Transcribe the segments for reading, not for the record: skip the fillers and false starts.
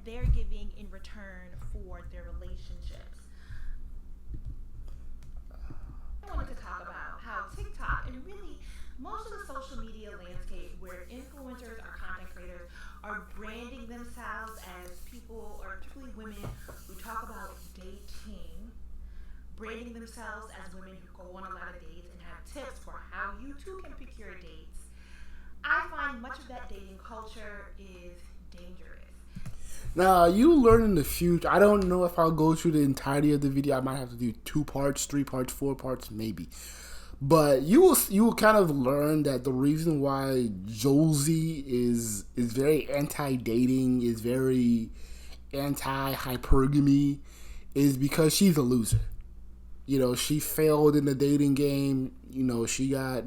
they're giving in return for their relationships. I wanted to talk about how TikTok and really most of the social media landscape where influencers or content creators are branding themselves as people, or particularly women who talk about dating, branding themselves as women who go on a lot of dates and have tips for how you too can pick your dates. I find much of that dating culture is dangerous. Now, you learn in the future. I don't know if I'll go through the entirety of the video. I might have to do 2 parts, 3 parts, 4 parts, maybe. But you will kind of learn that the reason why Jouelzy is very anti-dating, is very anti-hypergamy, is because she's a loser. She failed in the dating game. She got,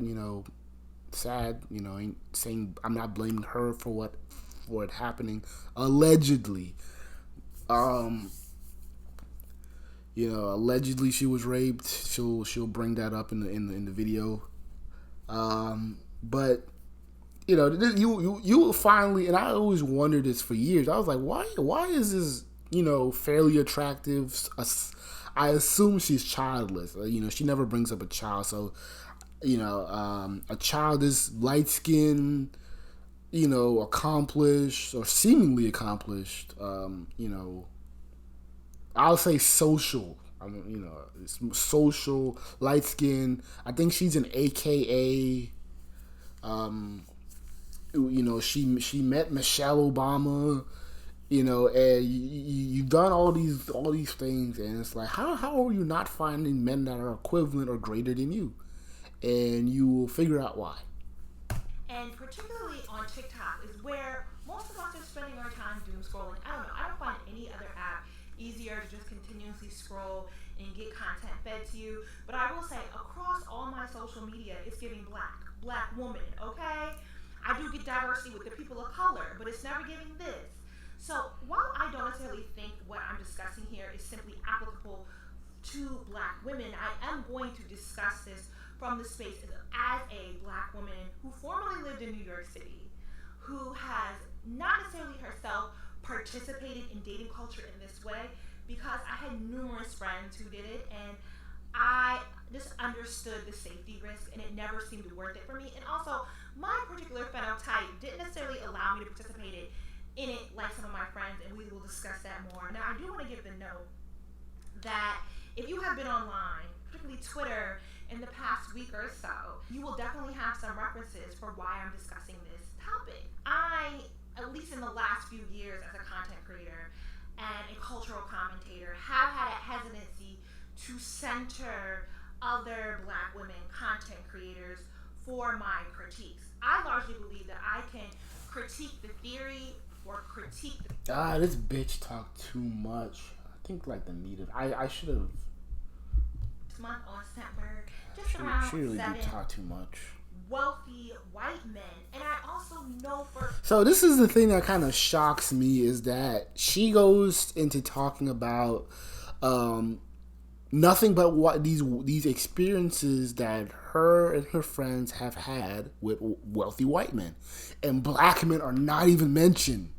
sad. Ain't saying, I'm not blaming her for it happening. Allegedly. Allegedly she was raped. She'll bring that up in the video. But you will finally, and I always wondered this for years. I was like, why is this fairly attractive? I assume she's childless. She never brings up a child, so a child is light skinned, accomplished or seemingly accomplished. I'll say social. Social, light skin. I think she's an AKA. She met Michelle Obama. And you've done all these things, and it's like, how are you not finding men that are equivalent or greater than you? And you will figure out why. And particularly on TikTok is where most of us are spending our time doom scrolling. I don't know. I don't find any other app easier to just continuously scroll and get content fed to you. But I will say, across all my social media, it's giving black woman, okay? I do get diversity with the people of color, but it's never giving this. So while I don't necessarily think what I'm discussing here is simply applicable to black women, I am going to discuss this from the space as a black woman who formerly lived in New York City, who has not necessarily herself participated in dating culture in this way, because I had numerous friends who did it, and I just understood the safety risk, and it never seemed worth it for me. And also, my particular phenotype didn't necessarily allow me to participate in it like some of my friends, and we will discuss that more. Now, I do want to give the note that if you have been online, particularly Twitter, in the past week or so, you will definitely have some references for why I'm discussing this topic. I, at least in the last few years as a content creator and a cultural commentator, have had a hesitancy to center other black women content creators for my critiques. I largely believe that I can critique the theory or critique the... This bitch talked too much. I think like the needed. I should have... month on Scentberg, just around she really 7 do talk too much. wealthy white men. And I also know for... So this is the thing that kind of shocks me, is that she goes into talking about nothing but what these experiences that her and her friends have had with wealthy white men, and black men are not even mentioned.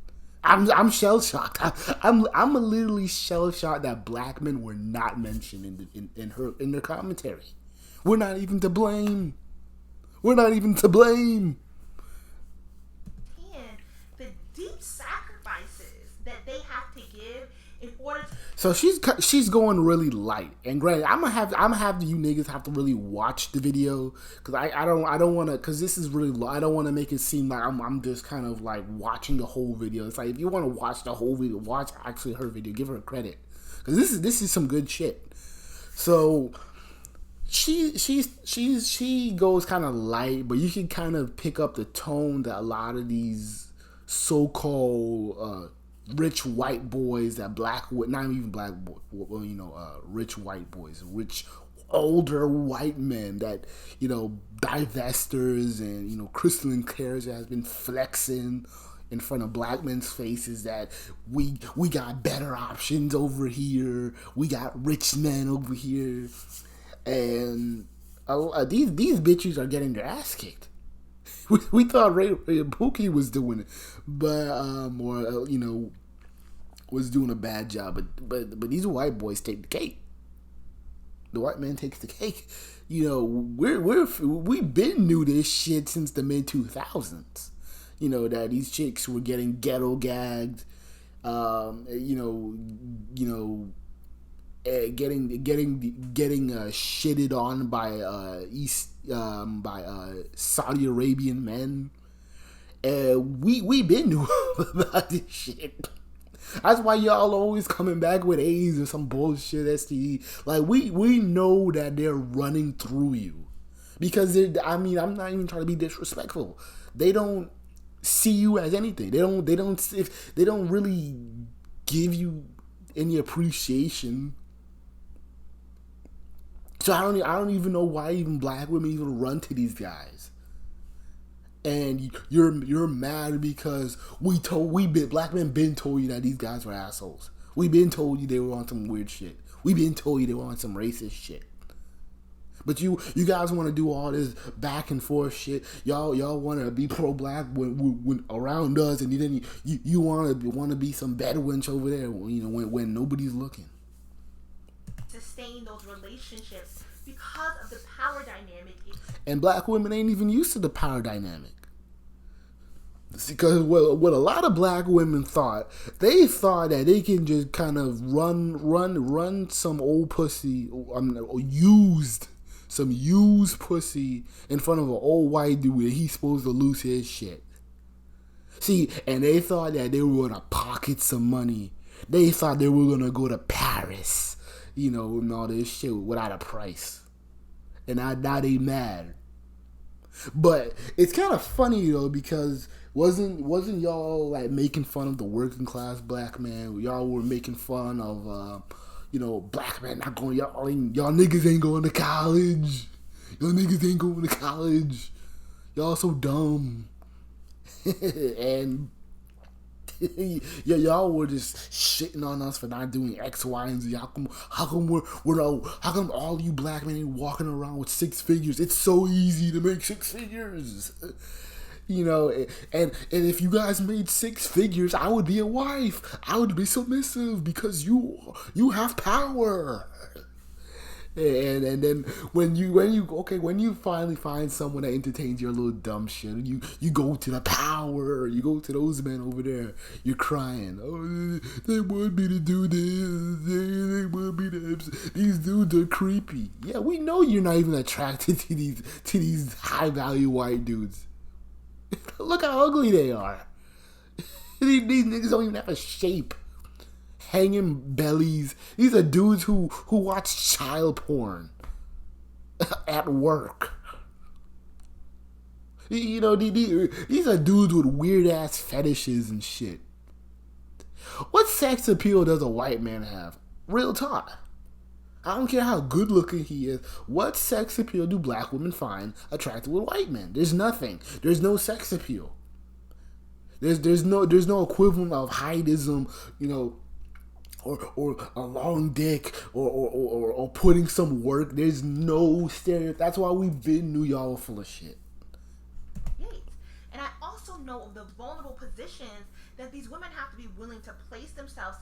I'm shell shocked. I'm literally shell shocked that black men were not mentioned in her commentary. We're not even to blame. We're not even to blame. And the deep sacrifices that they have to give in order to... So she's going really light, and granted, I'm gonna have you niggas have to really watch the video, because I don't want to, because this is really low. I don't want to make it seem like I'm just kind of like watching the whole video. It's like, if you want to watch the whole video, watch actually her video, give her credit, because this is some good shit. So she goes kind of light, but you can kind of pick up the tone that a lot of these so-called rich white boys, that not even black boys, rich white boys, rich older white men that, divestors and, Crystalline Cares has been flexing in front of black men's faces, that we got better options over here, we got rich men over here, and these bitches are getting their ass kicked. We thought Ray Pookie was doing it, but was doing a bad job, but these white boys take the cake. The white man takes the cake. You know, we've been knew this shit since the mid-2000s. You know, that these chicks were getting ghetto gagged. Getting shitted on by Saudi Arabian men. We been knew about this shit. That's why y'all always coming back with AIDS or some bullshit STD. Like we know that they're running through you, because I'm not even trying to be disrespectful. They don't see you as anything. They don't really give you any appreciation. So I don't even know why even black women even run to these guys. And you're mad because black men been told you that these guys were assholes. We been told you they were on some weird shit. We been told you they were on some racist shit. But you guys want to do all this back and forth shit. Y'all want to be pro black when around us, and then you want to be some Bedouins over there. You know, when nobody's looking. Sustain those relationships because of the power dynamic. And black women ain't even used to the power dynamic. Because what a lot of black women thought that they can just kind of run some old pussy, some used pussy in front of an old white dude, and he's supposed to lose his shit. See, and they thought that they were gonna pocket some money. They thought they were gonna go to Paris, you know, and all this shit without a price. And now they mad. But it's kind of funny though, because wasn't y'all like making fun of the working class black man? Y'all were making fun of black man not going. Y'all niggas ain't going to college. Y'all niggas ain't going to college. Y'all so dumb. And y'all were just shitting on us for not doing X, Y, and Z. How come all you black men ain't walking around with six figures? It's so easy to make six figures. You know, and if you guys made six figures, I would be a wife. I would be submissive because you have power. And then when you finally find someone that entertains your little dumb shit, you go to the power, you go to those men over there, you're crying. Oh, they want me to do this. They want me to. These dudes are creepy. Yeah, we know you're not even attracted to these high value white dudes. Look how ugly they are. These niggas don't even have a shape. Hanging bellies. These are dudes who watch child porn at work. You know, these are dudes with weird ass fetishes and shit. What sex appeal does a white man have? Real talk. I don't care how good looking he is. What sex appeal do black women find attractive with white men? There's nothing. There's no sex appeal. There's no equivalent of heighdism, you know, or a long dick or putting some work. There's no stereotype. That's why we've been New York full of shit. And I also know of the vulnerable positions that these women have to be willing to place themselves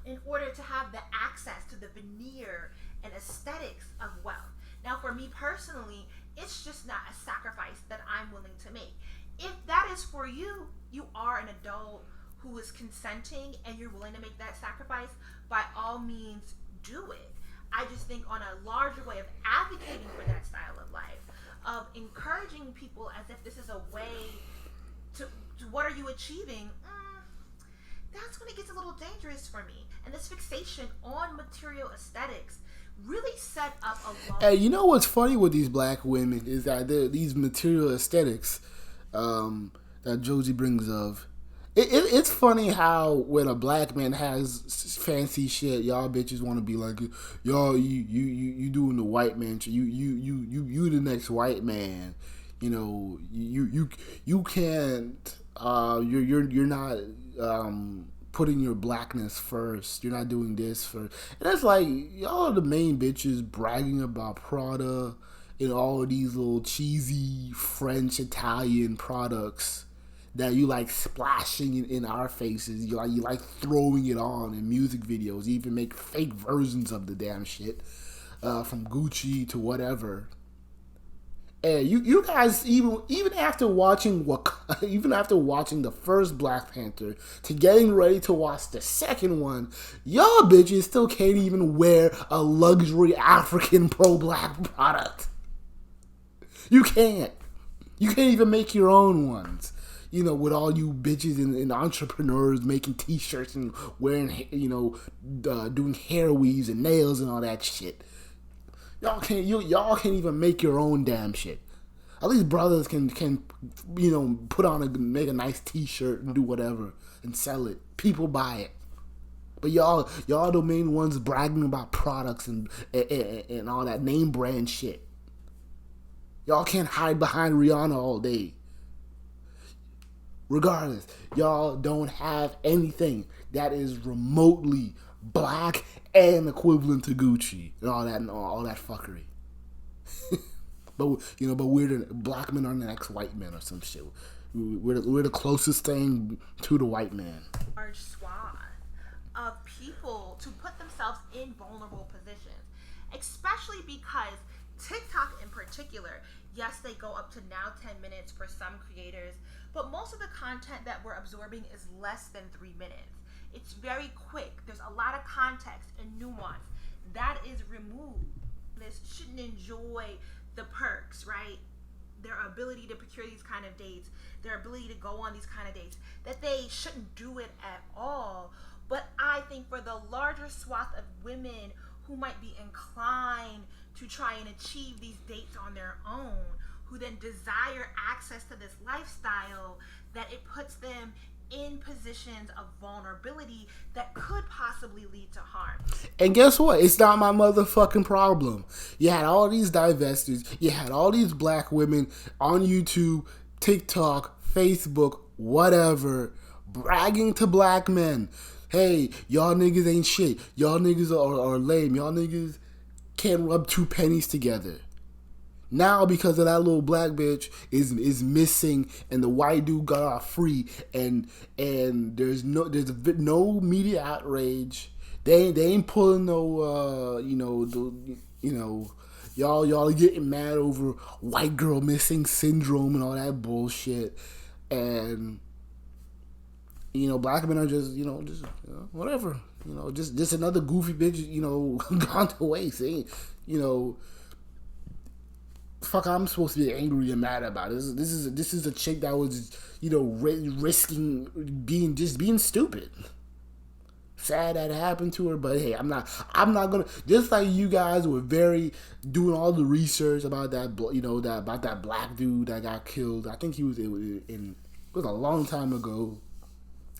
in order to have the access to the veneer and aesthetics of wealth. Now, for me personally, it's just not a sacrifice that I'm willing to make. If that is for you, you are an adult who is consenting and you're willing to make that sacrifice, by all means do it. I just think on a larger way of advocating for that style of life, of encouraging people as if this is a way to what are you achieving, that's when it gets a little dangerous for me. And this fixation on material aesthetics really set up a long... Hey, you know what's funny with these black women is that these material aesthetics that Jouelzy brings of. It's funny how when a black man has fancy shit, y'all bitches want to be like, y'all, you doing the white man, you the next white man, you know, you can't, you're not putting your blackness first, you're not doing this first, and it's like y'all are the main bitches bragging about Prada and all of these little cheesy French Italian products that you like splashing in our faces. You like throwing it on in music videos. You even make fake versions of the damn shit, from Gucci to whatever. And you guys, even after watching even after watching the first Black Panther to getting ready to watch the second one, y'all bitches still can't even wear a luxury African pro-black product. You can't. You can't even make your own ones. You know, with all you bitches and entrepreneurs making T-shirts and wearing, doing hair weaves and nails and all that shit. Y'all can't even make your own damn shit. At least brothers can make a nice T-shirt and do whatever and sell it. People buy it. But y'all the main ones bragging about products and all that name brand shit. Y'all can't hide behind Rihanna all day. Regardless, y'all don't have anything that is remotely black and equivalent to Gucci and all that fuckery. but we're the black men are the next white men or some shit. We're the closest thing to the white man. Large swath of people to put themselves in vulnerable positions, especially because TikTok in particular, yes, they go up to now 10 minutes for some creators, but most of the content that we're absorbing is less than 3 minutes. It's very quick. There's a lot of context and nuance that is removed. This shouldn't enjoy the perks, right? Their ability to procure these kind of dates, their ability to go on these kind of dates, that they shouldn't do it at all. But I think for the larger swath of women who might be inclined to try and achieve these dates on their own, who then desire access to this lifestyle, that it puts them in positions of vulnerability that could possibly lead to harm. And guess what? It's not my motherfucking problem. You had all these divestors, you had all these black women on YouTube, TikTok, Facebook, whatever, bragging to black men. Hey, y'all niggas ain't shit. Y'all niggas are lame. Y'all niggas can't rub 2 pennies together. Now, because of that little black bitch is missing, and the white dude got off free, and there's no media outrage. They ain't pulling no y'all are getting mad over white girl missing syndrome and all that bullshit, and black men are just whatever, just another goofy bitch gone to waste. Fuck, I'm supposed to be angry and mad about it. This is a chick that was risking being stupid. Sad that it happened to her, but hey, I'm not gonna, just like you guys were very doing all the research about that about that black dude that got killed. I think it was a long time ago.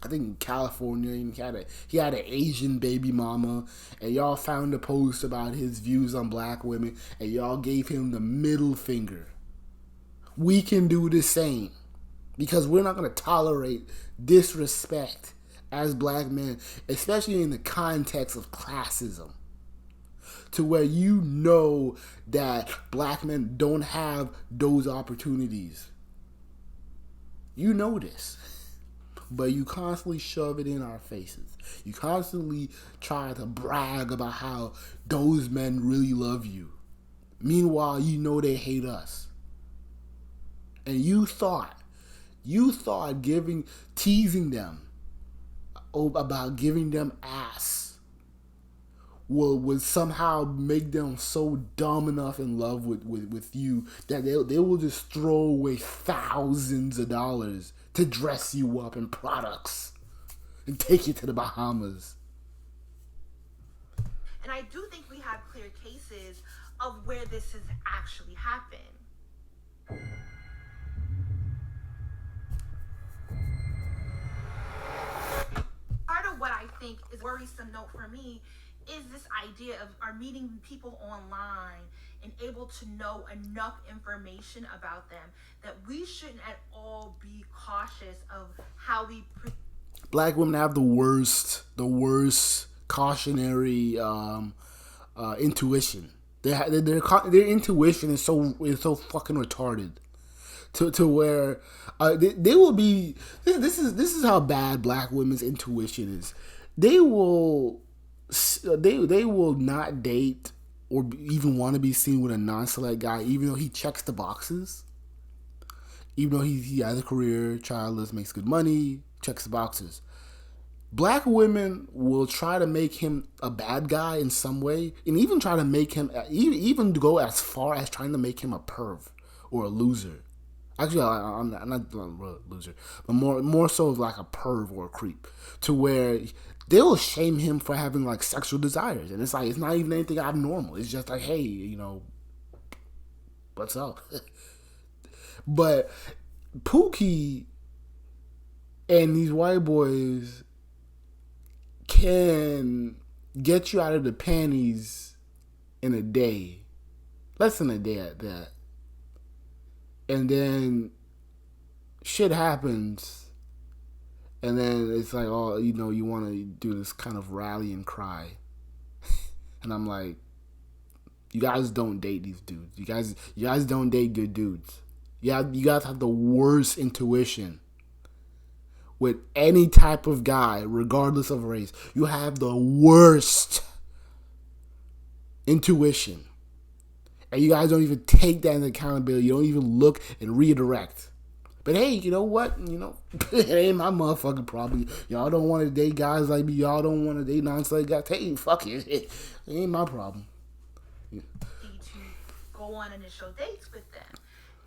I think in California, he had an Asian baby mama, and y'all found a post about his views on black women, and y'all gave him the middle finger. We can do the same, because we're not going to tolerate disrespect as black men, especially in the context of classism, to where that black men don't have those opportunities. You know this. But you constantly shove it in our faces. You constantly try to brag about how those men really love you. Meanwhile, they hate us. And you thought teasing them about giving them ass would somehow make them so dumb enough in love with you that they will just throw away thousands of dollars to dress you up in products and take you to the Bahamas. And I do think we have clear cases of where this has actually happened. Part of what I think is a worrisome note for me is this idea of our meeting people online and able to know enough information about them that we shouldn't at all be cautious of how we... Black women have the worst cautionary intuition. Their intuition is so fucking retarded. to where they will be. This is how bad black women's intuition is. They will they will not date or even want to be seen with a non-select guy, even though he checks the boxes. Even though he has a career, childless, makes good money, checks the boxes. Black women will try to make him a bad guy in some way, and even try to make him, even go as far as trying to make him a perv or a loser. Actually, I'm not a loser, but more so like a perv or a creep, to where they'll shame him for having like sexual desires, and it's like it's not even anything abnormal. It's just like, hey, what's up? But Pookie and these white boys can get you out of the panties in a day, less than a day at that, and then shit happens, and then it's like, oh, you want to do this kind of rally and cry, and I'm like, you guys don't date these dudes. You guys don't date good dudes. Yeah, you guys have the worst intuition with any type of guy, regardless of race. You have the worst intuition. And you guys don't even take that into accountability. You don't even look and redirect. But hey, you know what? It ain't my motherfucking problem. Y'all don't want to date guys like me. Y'all don't want to date non-select guys. Hey, fuck it. It ain't my problem. To go on initial dates with them.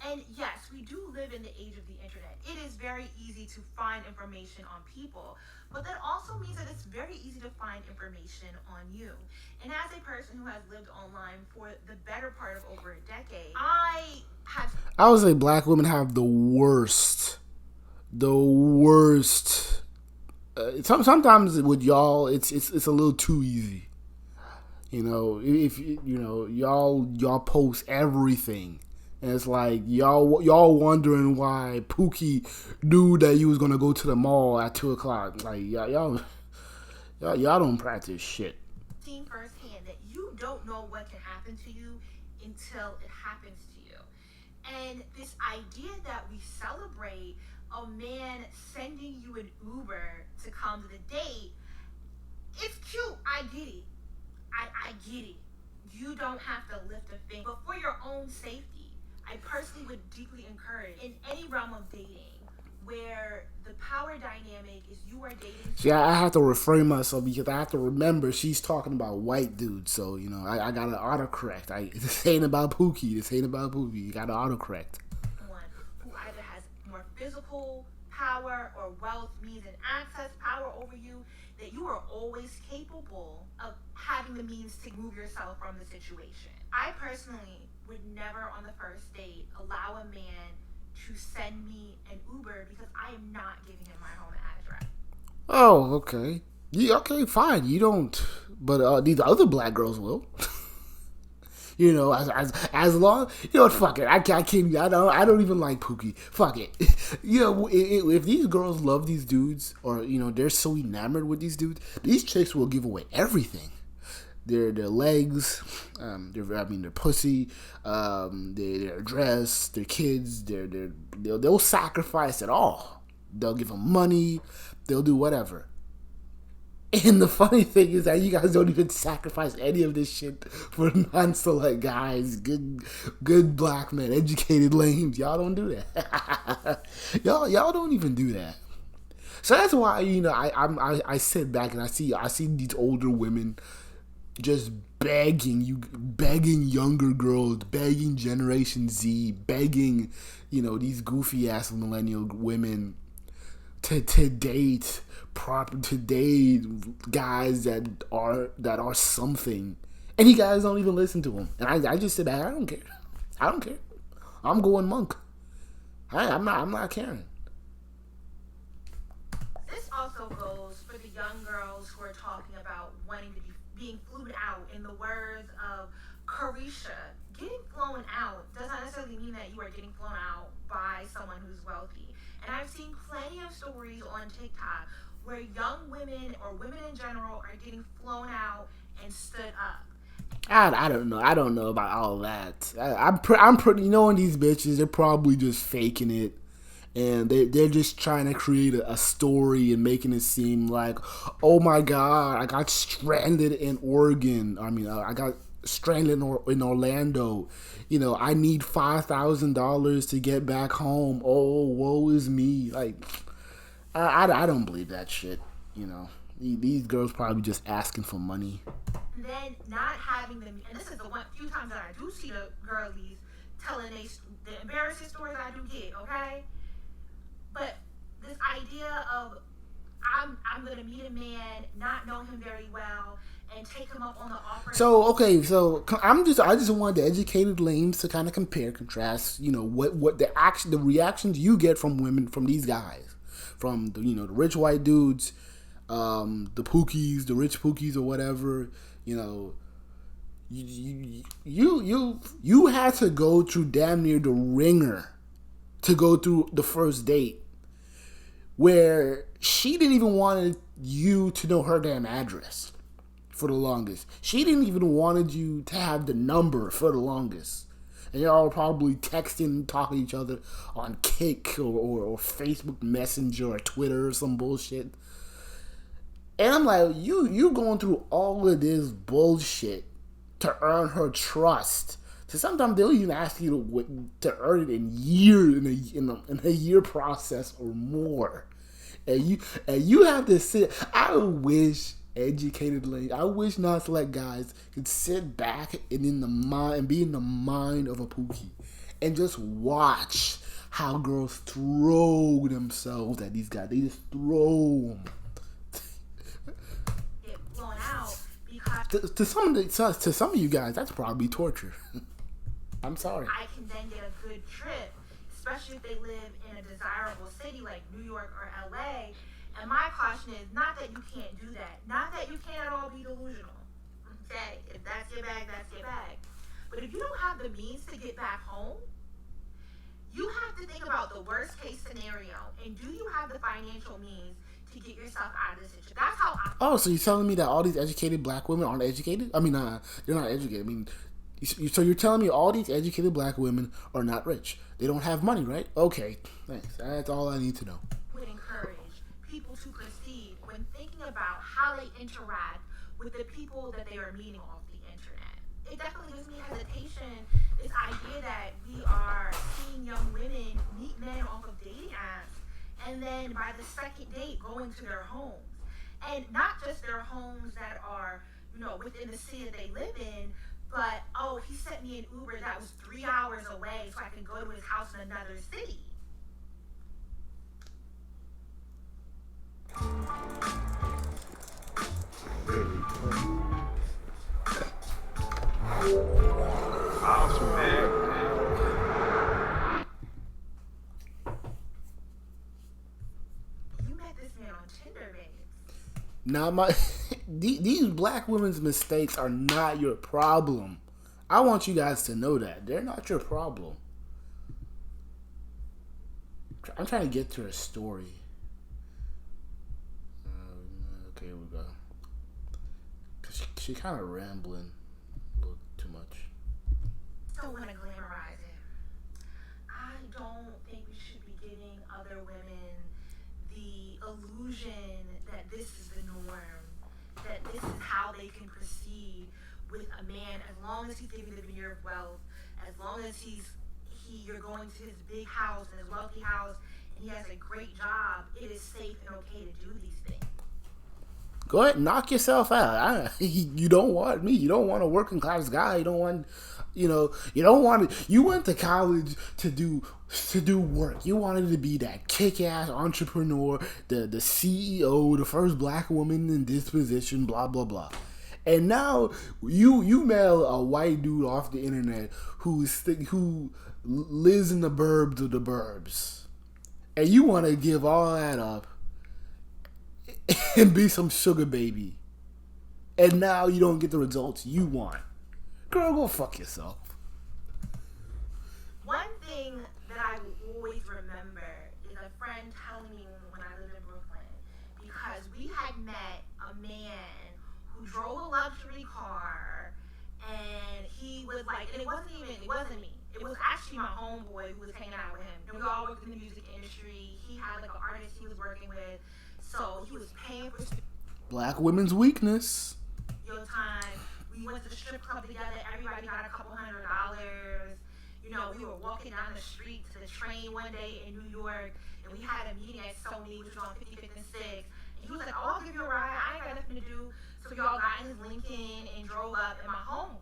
And yes, we do live in the age of the internet. It is very easy to find information on people, but that also means that it's very easy to find information on you. And as a person who has lived online for the better part of over a decade, I would say black women have the worst. Sometimes with y'all, it's a little too easy. If y'all post everything. And it's like y'all wondering why Pookie knew that you was gonna go to the mall at 2:00. Like y'all don't practice shit. Seen firsthand that you don't know what can happen to you until it happens to you. And this idea that we celebrate a man sending you an Uber to come to the date, it's cute. I get it. I get it. You don't have to lift a finger, but for your own safety, I personally would deeply encourage in any realm of dating where the power dynamic is you are dating. See, I have to refrain myself because I have to remember she's talking about white dudes. So, I got to autocorrect. This ain't about Pookie. You got to autocorrect. One who either has more physical power or wealth, means, and access power over you, that you are always capable of having the means to move yourself from the situation. I personally would never on the first date allow a man to send me an Uber because I am not giving him my home address. Oh, okay. Yeah, okay, fine. You don't, but these other black girls will. As long, what, fuck it. I can't. I don't even like Pookie. Fuck it. If these girls love these dudes, or they're so enamored with these dudes, these chicks will give away everything. Their legs, their pussy, their dress, their kids, they'll sacrifice it all. They'll give them money. They'll do whatever. And the funny thing is that you guys don't even sacrifice any of this shit for non-select guys, good black men, educated lames. Y'all don't do that. y'all don't even do that. So that's why I sit back and I see these older women just begging younger girls, begging Generation Z, begging these goofy ass millennial women to date guys that are something, and you guys don't even listen to them. And I just sit back. I don't care. I'm going monk. I'm not caring. This also goes for the young girls who are talking about wanting to be being flued out. In the words of Carisha, getting flown out does not necessarily mean that you are getting flown out by someone who's wealthy. And I've seen plenty of stories on TikTok where young women or women in general are getting flown out and stood up. I don't know. I don't know about all that. I'm pretty. You know, these bitches, they're probably just faking it, and they're just trying to create a story and making it seem like, oh my god, I got stranded in Oregon. I mean, I got stranded in Orlando. You know, I need $5,000 to get back home. Oh, woe is me. Like, I don't believe that shit. You know, these girls probably just asking for money. And then not having them, and this is the one few times that I do see the girlies telling the embarrassing stories I do get, okay? But this idea of I'm gonna meet a man, not know him very well, and take him up on the offer. So okay, so I just want the educated lanes to kind of compare, contrast. You know what the reactions you get from women, from these guys, from the the rich white dudes, the pookies, the rich pookies or whatever. You know, you had to go through damn near the ringer to go through the first date, where she didn't even want you to know her damn address for the longest. She didn't even wanted you to have the number for the longest. And y'all were probably texting, talking to each other on Kik or Facebook Messenger or Twitter or some bullshit. And I'm like, you going through all of this bullshit to earn her trust. So sometimes they'll even ask you to earn it in a year process or more. And you have to sit. I wish educated ladies, I wish non-select guys could sit back and be in the mind of a pookie and just watch how girls throw themselves at these guys. They just throw them. Blown out because To some of you guys, that's probably torture. I'm sorry. I can then get a good trip, especially if they live in a desirable city like New York or LA. And my caution is not that you can't do that, not that you can't at all be delusional. Okay, if that's your bag, that's your bag. But if you don't have the means to get back home, you have to think about the worst case scenario. And do you have the financial means to get yourself out of this situation? That's how I. Oh, so you're telling me that all these educated black women aren't educated? I mean, they're not educated. I mean, so you're telling me all these educated black women are not rich? They don't have money, right? Okay, thanks. That's all I need to know. Would encourage people to proceed when thinking about how they interact with the people that they are meeting off the internet. It definitely gives me hesitation, this idea that we are seeing young women meet men off of dating apps and then by the second date going to their homes. And not just their homes that are, within the city that they live in, but, oh, he sent me an Uber that was 3 hours away so I can go to his house in another city. You met this man on Tinder, babes. Now, these black women's mistakes are not your problem. I want you guys to know that. They're not your problem. I'm trying to get to her story. Okay, here we go. Cause she kind of rambling a little too much. Don't want to glamorize it. I don't think we should be giving other women the illusion that this is the norm, that this is how they can proceed with a man as long as he's giving the veneer of wealth, as long as you're going to his big house and his wealthy house, and he has a great job, it is safe and okay to do these things. Go ahead, knock yourself out. You don't want me. You don't want a working class guy. You don't want, you don't want to. You went to college to do work. You wanted to be that kick-ass entrepreneur, the CEO, the first black woman in this position, blah blah blah. And now you mail a white dude off the internet who lives in the burbs of the burbs, and you want to give all that up and be some sugar baby, and now you don't get the results you want. Girl, go fuck yourself. One thing that I will always remember is a friend telling me when I lived in Brooklyn, because we had met a man who drove a luxury car and he was like, and it wasn't me. It was actually my homeboy who was hanging out with him. And we all worked in the music industry. He had like an artist he was working with, so he was paying for Black women's weakness. your time. We went to the strip club together. Everybody got a couple $100s. You know, we were walking down the street to the train one day in New York, and we had a meeting at Sony, which was on 55th and 6th. And he was like, "Oh, I'll give you a ride. I ain't got nothing to do." So we all got in his Lincoln and drove up. And my other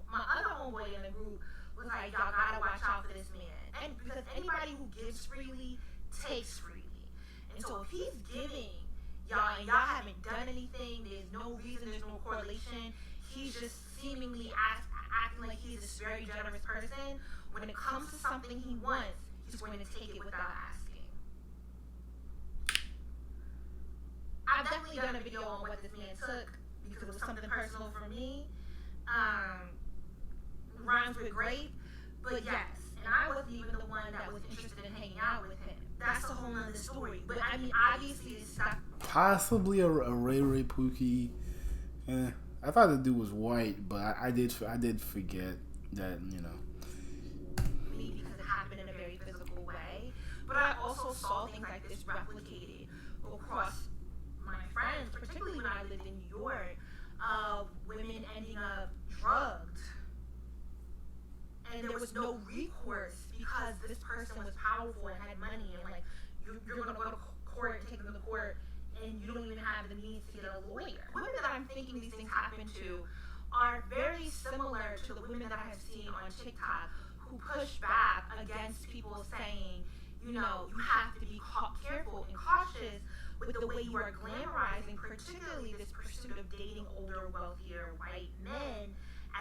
homeboy in the group was like, "Y'all gotta watch out for this man." And because anybody who gives freely takes freely. And so if he's giving y'all and y'all haven't done anything, there's no reason, there's no correlation. He's just seemingly acting like he's this very generous person. When it comes to something he wants, he's going to take it without asking. I've definitely done a video on what this man took because it was something personal for me. Rhymes with grape, but yes, and I wasn't even the one that was interested in hanging out with him. That's a whole nother story. But I mean, obviously, it's stuff. Possibly a Ray Ray Pookie. I thought the dude was white, but I did forget that, you know. Because it happened in a very physical way. But I also saw things like this replicated across my friends, particularly when I lived in New York, of women ending up drugged. And there was no recourse because this person was powerful and had money, and like you're gonna go to court and take them to court, and you don't even have the means to get a lawyer. Women that I'm thinking these things happen to are very similar to the women that I have seen on TikTok who push back against people saying, you know, you have to be careful and cautious with the way you are glamorizing, particularly this pursuit of dating older, wealthier white men,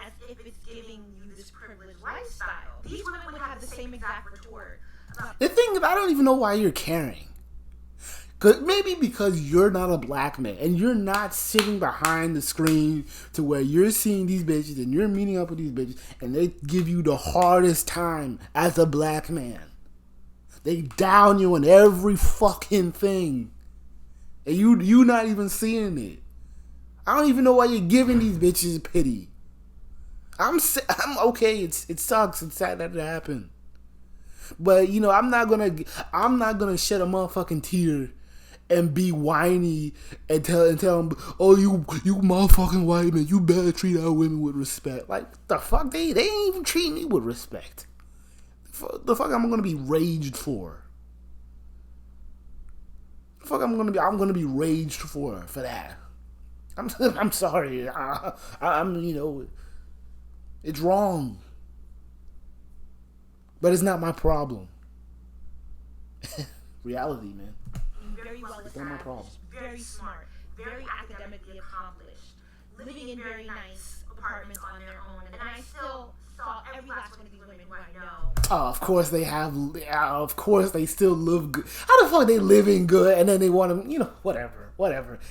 as if it's giving you this privileged lifestyle. These women would have the same exact retort. The thing is, I don't even know why you're caring. Maybe because you're not a black man and you're not sitting behind the screen to where you're seeing these bitches and you're meeting up with these bitches and they give you the hardest time as a black man. They down you on every fucking thing. And you not even seeing it. I don't even know why you're giving these bitches pity. I'm okay. It sucks. It's sad that it happened. But you know, I'm not gonna shed a motherfucking tear and be whiny and tell them, "Oh, you motherfucking white man, you better treat our women with respect." Like the fuck, they ain't even treat me with respect. The fuck I'm gonna be raged for? The fuck I'm gonna be raged for that. I'm sorry. I'm you know, it's wrong, but it's not my problem. Reality, man. Very well established, very smart, very academically accomplished, living in very nice apartments on their own, and I still saw every last one of these women who I know. Oh, of course they have. Of course they still live good. How the fuck they living good and then they want to, you know, whatever.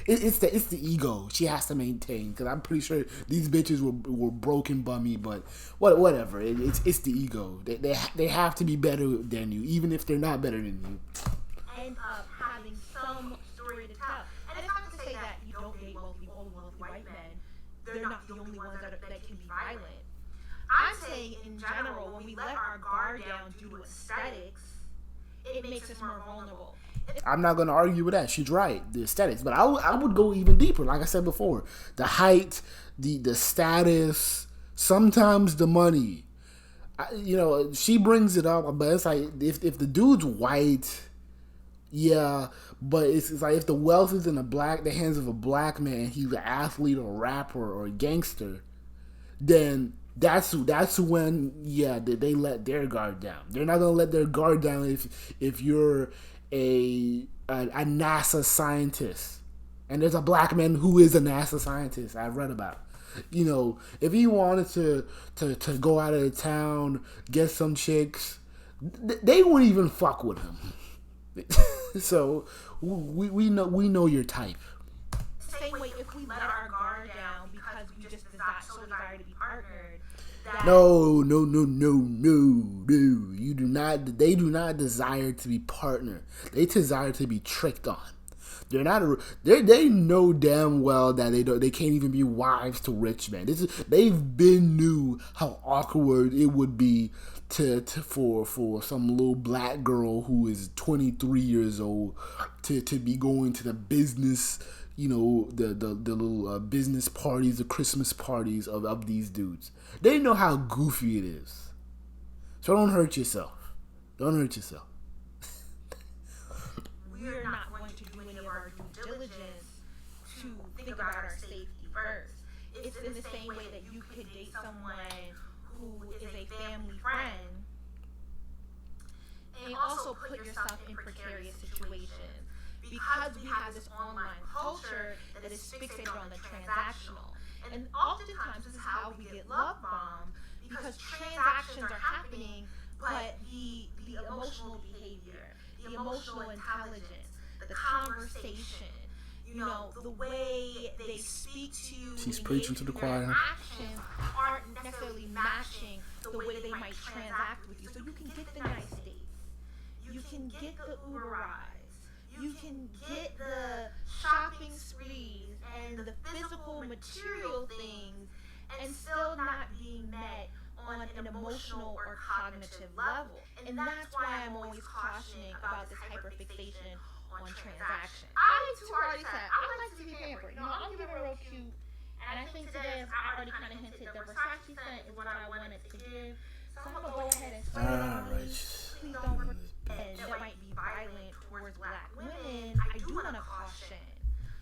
It's the ego she has to maintain, because I'm pretty sure these bitches were broken bummy, but whatever. It's the ego. They have to be better than you, even if they're not better than you. End up having some story to tell, and it's not to say that you don't date wealthy white men. They're not the only ones that can be violent. I'm saying in general, when we let our guard down due to aesthetics, it makes us more vulnerable. I'm not going to argue with that. She's right, the aesthetics. But I would go even deeper. Like I said before, the height, the status, sometimes the money. You know, she brings it up, but it's like if the dude's white, yeah, but it's like if the wealth is in the hands of a black man, he's an athlete or a rapper or a gangster, then that's when they let their guard down. They're not gonna let their guard down if you're a NASA scientist, and there's a black man who is a NASA scientist I've read about. You know, if he wanted to go out of town, get some chicks, they wouldn't even fuck with him. So we know your type. Same way, if we let our guard down because we just desire to be partnered. No. You do not. They do not desire to be partnered. They desire to be tricked on. They're not. They know damn well that they can't even be wives to rich men. They've been knew how awkward it would be for some little black girl who is 23 years old to be going to the business, the little business parties, the Christmas parties of these dudes. They know how goofy it is. So don't hurt yourself. Don't hurt yourself. We're not going to do any of our due diligence to think about our safety first. It's in the same way that you could date someone who is a family friend and also put yourself in precarious situations because we have this online culture that is fixated on the transactional. And oftentimes this is how we get love bombed because transactions are happening, but the emotional behavior, the emotional intelligence, the conversation, the way they speak to you, she's preaching to the choir. Actions aren't necessarily matching the way they might transact with you. So you can get the nice dates, you can get the Uber rides, you can get the shopping sprees and the physical material things, and still not being met on an emotional or cognitive level. And that's why I'm always cautioning about this hyperfixation on transactions. I too already said I like to be pampered. I'm giving it real cute. And I think today, as I already kind of hinted, the Versace scent is what I wanted to give. So I'm gonna go ahead and spray it on me. Please don't forget that might be violent towards black women. I do want to caution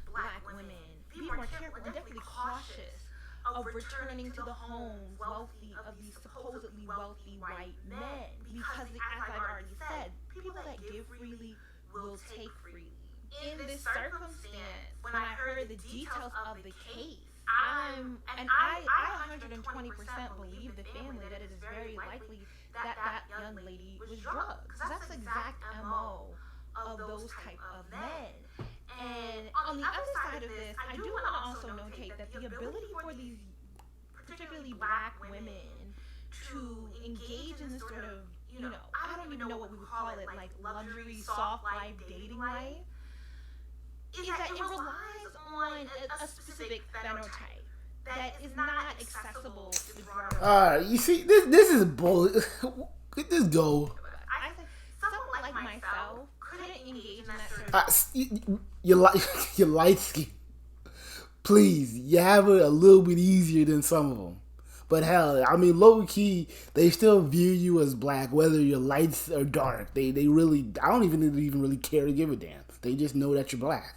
black women, be more careful and definitely cautious of returning to the homes wealthy of these supposedly wealthy white men, because as I've already said, people that give freely will take freely. In this circumstance, when I heard the details of the case, I 120% believe the family that it is very likely that that young lady was drugged, because that's the exact MO of those type of men. And on the other side of this, I do want to also notate that the ability for these, particularly black women, to engage in this sort of, I don't even know what we would call it, like luxury, soft life, dating life, is that it relies on a specific phenotype that is not accessible to the broader. You see, this is bull. Get this go. I think someone like myself couldn't engage in that sort of. You're light skin. Please, you have it a little bit easier than some of them. But hell, I mean, low key, they still view you as black, whether you're light or dark. They really, I don't even really care to give a damn. They just know that you're black.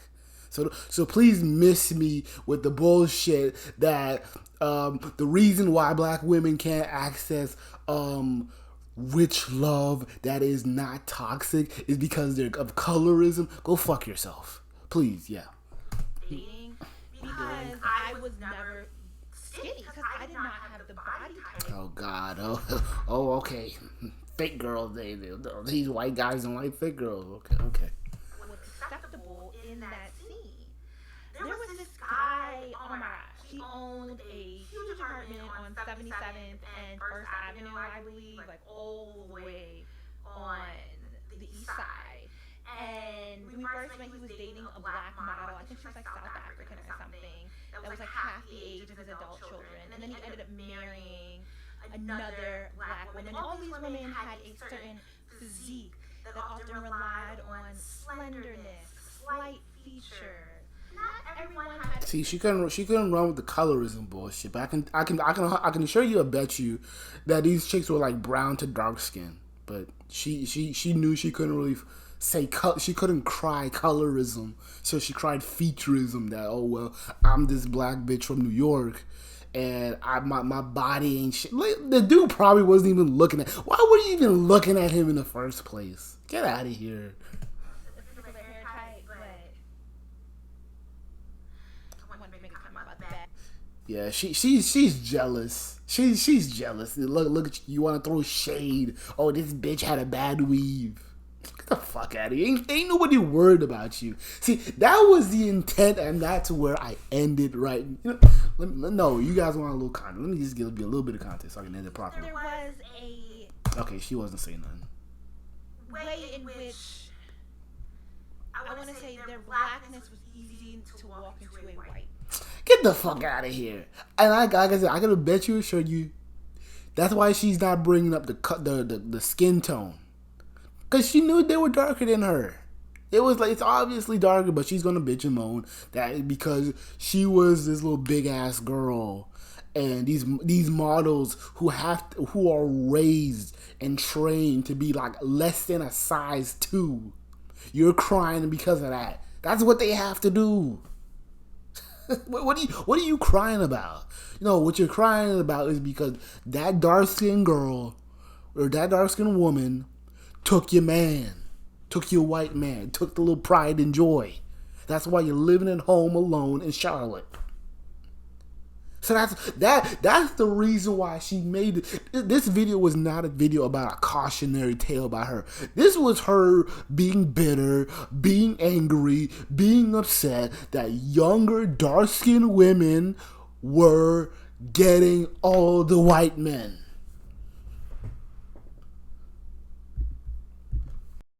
So please miss me with the bullshit that the reason why black women can't access rich love that is not toxic is because they're of colorism. Go fuck yourself, please. Yeah. Dating, because I was never skinny, because I did not have the body type. Oh God. Oh. Okay. Thick girls. These white guys don't like thick girls. Okay. Was acceptable in that scene. There was this guy, oh my gosh, he owned a huge apartment on 77th and 1st Avenue, I believe, like all the way on the east side. And when we first met, he was dating a black model. I think she was like South African or something. That was like half the age of his adult children. And then he ended up marrying another black woman. And all these women had a certain physique that often relied on slenderness, slight feature. Not everyone had. See, she couldn't run with the colorism bullshit. But I can assure you, I bet you, that these chicks were like brown to dark skin. But she knew she couldn't really say she couldn't cry colorism, so she cried featureism. That, oh well, I'm this black bitch from New York, and my body ain't shit. The dude probably wasn't even looking at. Why were you even looking at him in the first place? Get out of here. Yeah, she's jealous. She's jealous. Look at you. You want to throw shade? Oh, this bitch had a bad weave. Get the fuck out of here. Ain't nobody worried about you. See, that was the intent, and that's where I ended. Right? No, you guys want a little content. Let me just give you a little bit of context so I can end it properly. There was a. Okay, she wasn't saying nothing. Way in which I want to say their blackness was easy to walk into a white. Get the fuck out of here. And like I said, I gotta bet you, assure you, that's why she's not bringing up the skin tone, because she knew they were darker than her. It was like, it's obviously darker, but she's gonna bitch and moan that because she was this little big ass girl, and these models who are raised and trained to be like less than a size 2. You're crying because of that. That's what they have to do. What are you crying about? What you're crying about is because that dark skinned girl or that dark skinned woman took your man, took your white man, took the little pride and joy. That's why you're living at home alone in Charlotte. So that's the reason why she made it. This video was not a video about a cautionary tale about her. This was her being bitter, being angry, being upset that younger, dark-skinned women were getting all the white men.